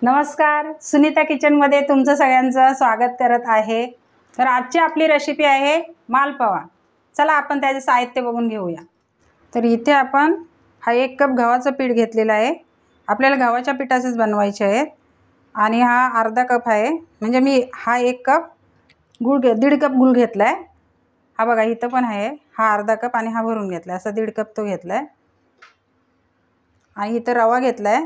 नमस्कार, सुनीता किचनमध्ये तुमचं सगळ्यांचं स्वागत करत आहे। तर आजची आपली रेसिपी आहे मालपुआ। चला आपण त्याचे साहित्य बघून घेऊया। तर इथे आपण हा 1 कप गव्हाचं पीठ घेतलेलं आहे। आपल्याला गव्हाच्या पिठाचेच बनवायचे आहेत आणि हा अर्धा कप आहे, म्हणजे मी हा 1 कप गूळ 1.5 कप गूळ घेतलाय। हा बघा इथं पण आहे, हा अर्धा कप आणि हा भरून घेतलाय, असा 1.5 कप तो घेतलाय। आणि इथं रवा घेतलाय।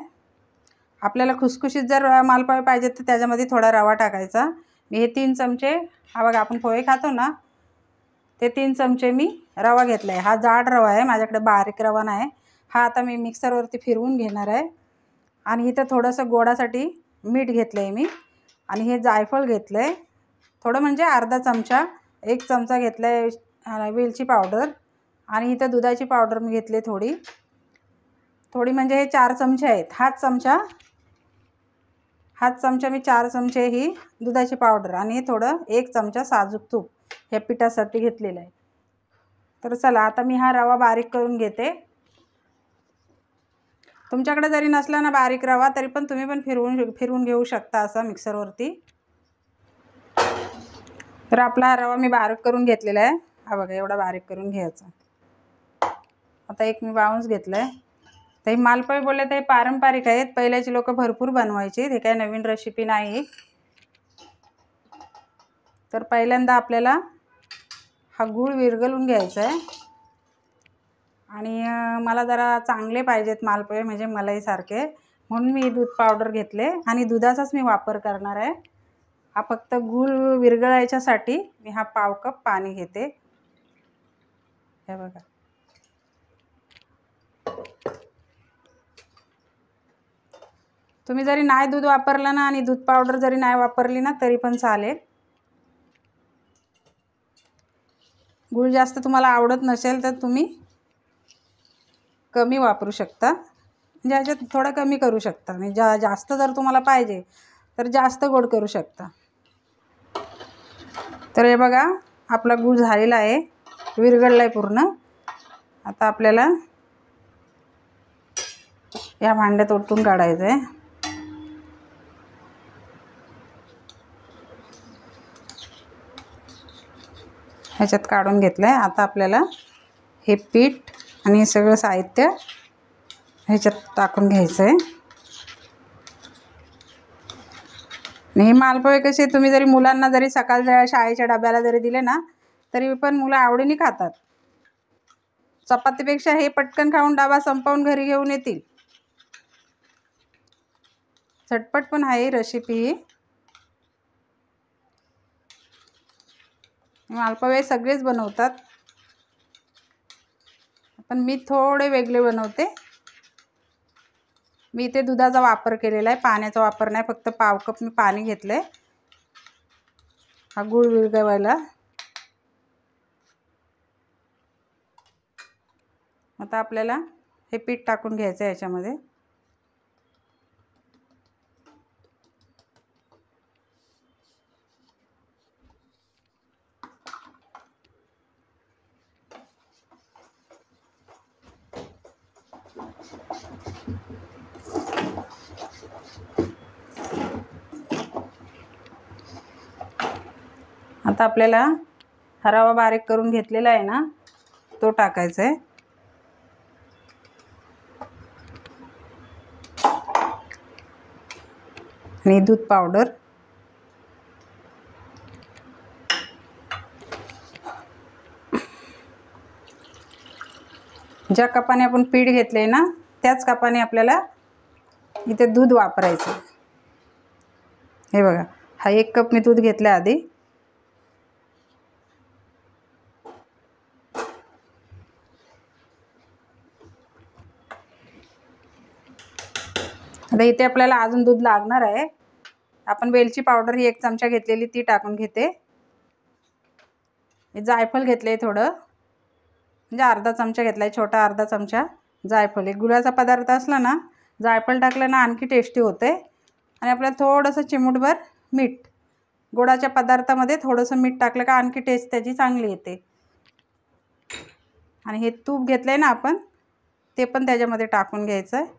आपल्याला खुसखुशीत जर मालपुआ पाहिजे तर त्याच्यामध्ये थोडा रवा टाकायचा। मी हे 3 चमचे, हा बघा आपण पोहे खातो ना, ते 3 चमचे मी रवा घेतलाय। हा जाड रवा आहे, माझ्याकडे बारीक रवा नाही। हा आता मी मिक्सरवरती फिरवून घेणार आहे। आणि इथं थोडंसं गोडासाठी मीठ घेतलंय मी, आणि हे जायफळ घेतलंय थोडं, म्हणजे अर्धा चमचा। 1 चमचा घेतलाय वेलची पावडर, आणि इथं दुधाची पावडर मी घेतली थोडी थोडी, म्हणजे हे 4 चमचे आहेत। हाच चमचा मी 4 चमचे ही दुधाची पावडर, आणि थोडं 1 चमचा साजूक तूप या पिठासाठी घेतलेलं आहे। तर चला आता मी हा रवा बारीक करून घेते। तुमच्याकडे जरी नसला ना बारीक रवा, तरी पण तुम्ही पण फिरवून घेऊ शकता असं मिक्सरवरती। तर आपला हा रवा मी बारीक करून घेतलेला आहे। हा बघा एवढा बारीक करून घ्यायचा। आता एक मी बाउन्स घेतलाय। तर मालपुआ बोलले तर पारंपरिक आहेत, पहिल्याची लोक भरपूर बनवायचे, हे काही नवीन रेसिपी नाही। तर पहिल्यांदा आपल्याला हा गूळ विरघळून घ्यायचा आहे, आणि मला जरा चांगले पाहिजेत मालपुआ, म्हणजे मलाई सारखे, म्हणून मी दूध पावडर घेतले आणि दुधाचाच मी वापर करणार आहे। हा फक्त गूळ विरघळायच्यासाठी मी हा पाव कप पाणी घेते। हे बघा, तुम्ही जरी नाही दूध वापरलं ना, आणि दूध पावडर जरी नाही वापरली ना, तरी पण चालेल। गूळ जास्त तुम्हाला आवडत नसेल तर तुम्ही कमी वापरू शकता, म्हणजे ह्याच्यात थोडं कमी करू शकता, आणि जास्त जर तुम्हाला पाहिजे तर जास्त गोड करू शकता। तर हे बघा आपला गूळ झालेला आहे, विरघळलाय पूर्ण। आता आपल्याला या भांड्यात ओतून काढायचं आहे। ह्याच्यात काढून घेतलंय। आता आपल्याला हे पीठ आणि सगळं साहित्य ह्याच्यात टाकून घ्यायचं आहे। हे मालपुआ कसे तुम्ही जरी मुलांना जरी सकाळच्या शाळेच्या डब्याला जरी दिले ना, तरी पण मुलं आवडीने खातात। चपातीपेक्षा हे पटकन खाऊन डबा संपवून घरी घेऊन येतील। झटपट पण आहे रेसिपी ही। मालपुआ सगळेच बनवतात, पण मी थोडे वेगळे बनवते। मी इथे दुधाचा वापर केलेला आहे, पाण्याचा वापर नाही, फक्त पाव कप मी पाणी घेतलंय हा गूळ विरघळवायला। आता आपल्याला हे पीठ टाकून घ्यायचं आहे याच्यामध्ये। आता आपल्याला हा रवा बारीक करून घेतलेला आहे ना, तो टाकायचा आहे। आणि दूध पावडर, ज्या कपाने आपण पीठ घेतले ना, त्याच कपाने आपल्याला इथे दूध वापरायचं। हे बघा हा 1 कप मी दूध घेतलं आधी। आता इथे आपल्याला अजून दूध लागणार आहे। आपण वेलची पावडर ही 1 चमचा घेतलेली ती टाकून घेते। जायफळ घेतले थोडं, म्हणजे अर्धा चमचा घेतलाय, छोटा अर्धा चमचा जायफळ। गुळाचा पदार्थ असला ना, जायफळ टाकलं ना आणखी टेस्टी होते। आणि आपल्याला थोडंसं चिमूटभर मीठ, गोडाच्या पदार्थामध्ये थोडंसं मीठ टाकलं का आणखी टेस्ट त्याची चांगली येते। आणि हे तूप घेतलंय ना आपण, ते पण त्याच्यामध्ये टाकून घ्यायचं आहे।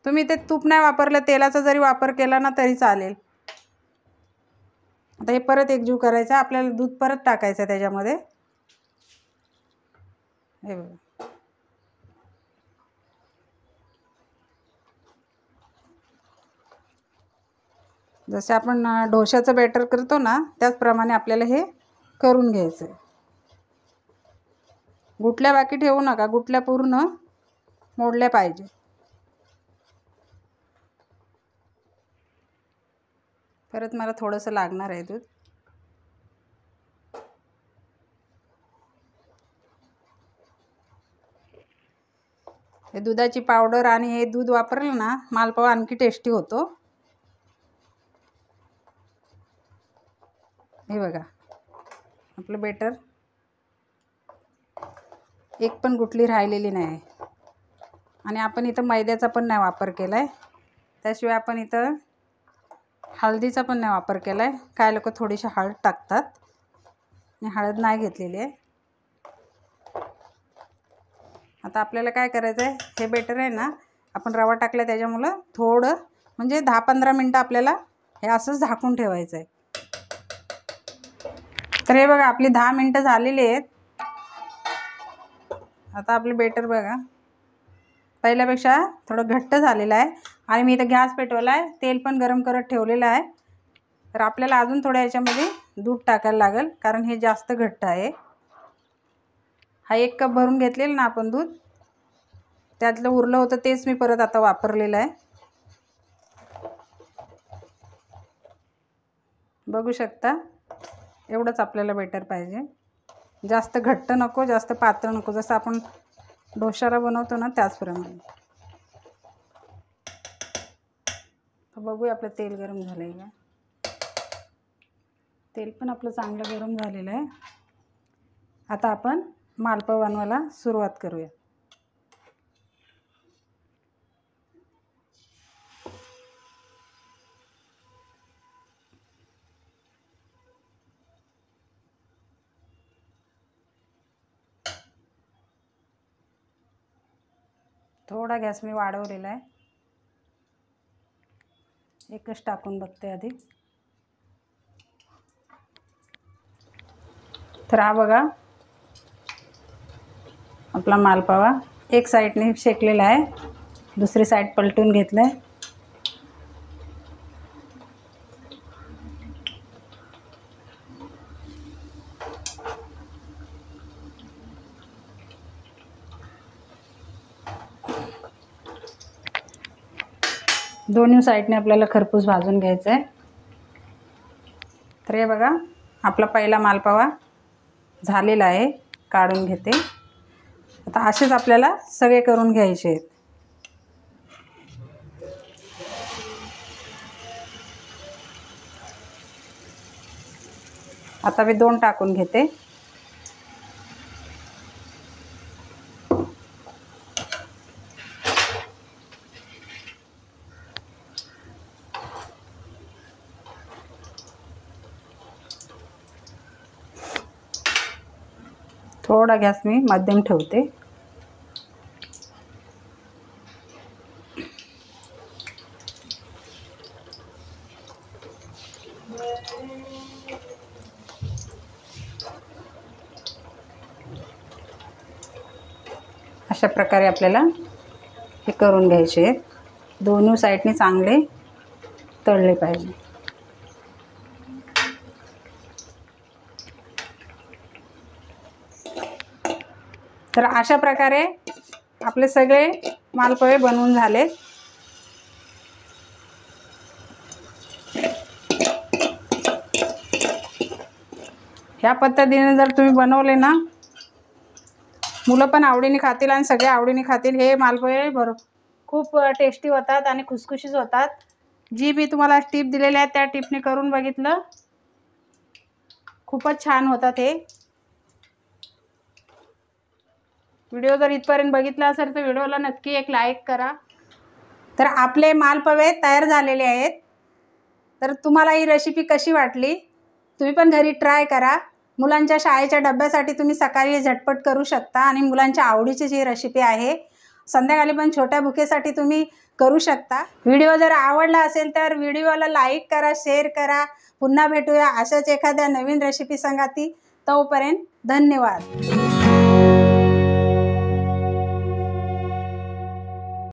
तुम्ही ते तूप नाही वापरलं, तेलाचा जरी वापर केला ना तरी चालेल. आता हे परत एकजीव करायचं. आपल्याला दूध परत टाकायचं त्याच्यामध्ये. हे बघा, जसे आपण डोशाचं बॅटर करतो ना त्याचप्रमाणे आपल्याला हे करून घ्यायचं आहे. गुठल्या बाकी ठेवू नका, गुठल्या पूर्ण मोडल्या पाहिजे. परत मला थोडंसं लागणार आहे दूध. हे दुधाची पावडर आणि हे दूध वापरलं ना मालपावा आणखी टेस्टी होतो. हे बघा, आपलं बेटर एक पण गुठली राहिलेली नाही. आणि आपण इथं मैद्याचा पण नाही वापर केला आहे. त्याशिवाय आपण इथं हळदीचा पण नाही वापर केला आहे. काय लोक थोडीशी हळद टाकतात, मी हळद नाही घेतलेली आहे. आता आपल्याला काय करायचं आहे, हे बेटर आहे ना आपण रवा टाकला त्याच्यामुळं थोडं म्हणजे 10-15 मिनटं आपल्याला हे असंच झाकून ठेवायचं आहे. तर हे बघा, आपली 10 मिनटं झालेली आहेत. आता आपलं बेटर बघा पहिल्यापेक्षा थोडं घट्ट झालेलं आहे. आणि मी इथं गॅस पेटवला आहे, तेल पण गरम करत ठेवलेलं आहे. तर आपल्याला अजून थोड्या याच्यामध्ये दूध टाकायला लागेल, कारण हे जास्त घट्ट आहे. हा 1 कप भरून घेतलेलं ना आपण दूध, त्यातलं उरलं होतं तेच मी परत आता वापरलेलं आहे. बघू शकता, एवढंच आपल्याला बेटर पाहिजे. जास्त घट्ट नको, जास्त पातळ नको, जसं आपण डोशाला बनवतो ना त्याचप्रमाणे. बघूया आपलं तेल गरम झालं आहे का. तेल पण आपलं चांगलं गरम झालेलं आहे. आता आपण मालपाव बनवायला सुरुवात करूया. थोडा गॅस मी वाढवलेला आहे. एकच टाकून बघते आधी. तर हा बघा आपला मालपावा एक साईडने शेकलेला आहे, दुसरी साईड पलटून घेतलं आहे. दोन्ही साईडने आपल्याला खरपूस भाजून घ्यायचं आहे. तर हे बघा आपला पहिला मालपावा झालेला आहे, काढून घेते. आता असेच आपल्याला सगळे करून घ्यायचे आहेत. आता मी 2 टाकून घेते. थोडा गॅस मी मध्यम ठेवते. अशा प्रकारे आपल्याला हे करून घ्यायचे आहेत. दोन्ही साईडने चांगले तळले पाहिजे. तर अशा प्रकारे आपले सगळे मालपोहे बनवून झाले. ह्या पद्धतीने जर तुम्ही बनवले ना, मुलं पण आवडीने खातील आणि सगळे आवडीने खातील. हे मालपोहे खूप टेस्टी होतात आणि खुसखुशीत होतात. जी मी तुम्हाला टिप दिलेली आहे त्या टिपने करून बघितलं, खूपच छान होतात हे. व्हिडिओ जर इथपर्यंत बघितला असेल तर व्हिडिओला नक्की एक लाईक करा. तर आपले मालपोहे तयार झालेले आहेत. तर तुम्हाला ही रेसिपी कशी वाटली, तुम्ही पण घरी ट्राय करा. मुलांच्या शाळेच्या डब्यासाठी तुम्ही सकाळी झटपट करू शकता आणि मुलांच्या आवडीची जी रेसिपी आहे. संध्याकाळी पण छोट्या भुकेसाठी तुम्ही करू शकता। व्हिडिओ जर आवडला असेल तर व्हिडिओला लाईक करा, शेअर करा। पुन्हा भेटूया अशाच एखाद्या नवीन रेसिपी संगाती। तोपर्यंत धन्यवाद।